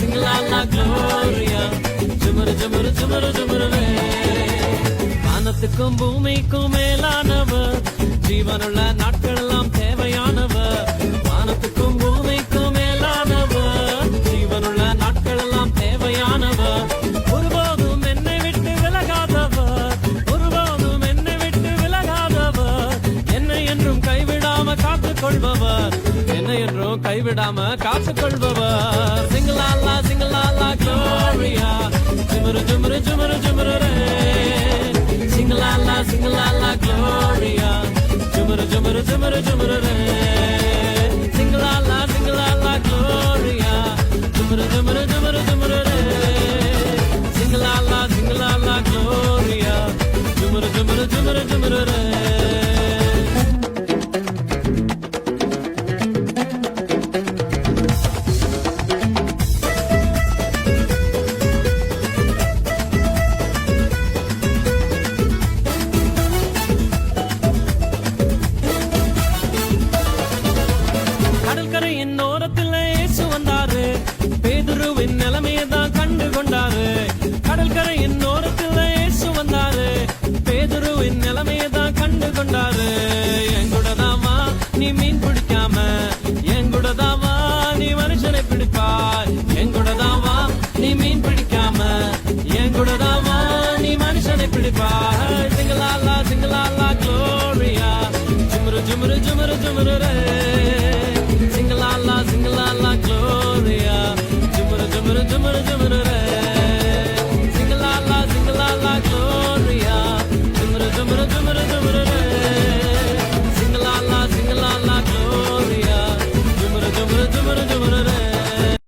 சிங்கலாலா Gloria ஜுமுரு ஜுமுரு ஜுமுரு ஜுமுருவே. வானத்துக்கும் பூமிக்கும் மேலானவர், ஜீவனுள்ள நாட்கள் எல்லாம் தேவையானவர். வானத்துக்கும் பூமிக்கும் மேலானவர், ஜீவனுள்ள நாட்கள் எல்லாம் தேவையானவர். ஒருபோதும் என்னை விட்டு விலகாதவர், ஒருபோதும் என்னை விட்டு விலகாதவர். என்னை என்றும் கைவிடாம காத்துக் கொள்பவர், என்னை என்றும் கைவிடாம காத்துக் கொள்பவர். சிங்கலாலா சிங்கலாலா க்ளோரியா ஜுமுரு ஜுமுரு ஜுமுரு ஜுமுரு ரே. சிங்கலாலா சிங்கலாலா க்ளோரியா ஜுமுரு ஜுமுரு ஜுமுரு ஜுமுரு ரே. சிங்கலாலா சிங்கலாலா க்ளோரியா ஜுமுரு ஜுமுரு ஜுமுரு ஜுமுரு ரே. சிங்கலாலா சிங்கலாலா க்ளோரியா ஜுமுரு ஜுமுரு ஜுமுரு ஜுமுரு ரே. கடற்கரையின் ஓரத்தில் இயேசு வந்தாரு, பேதுருவின் நிலைமையை தான் கண்டு கொண்டாரு. கடற்கரையின் ஓரத்தில் இயேசு வந்தாரு, பேதுருவின் நிலைமையை தான் கண்டு கொண்டாரு. எங்கூடதாமா நீ மீன் பிடிக்காம, எங்கூடதாமா நீ மனுஷனை பிடிப்பாய். எங்கூடதாமா நீ மீன் பிடிக்காம, எங்கூடதாமா நீ மனுஷனை பிடிப்பாய். சிங்கலாலா சிங்கலாலா க்ளோரியா ஜுமுரு ஜுமுரு ஜுமுரு ஜுமுரு ரே.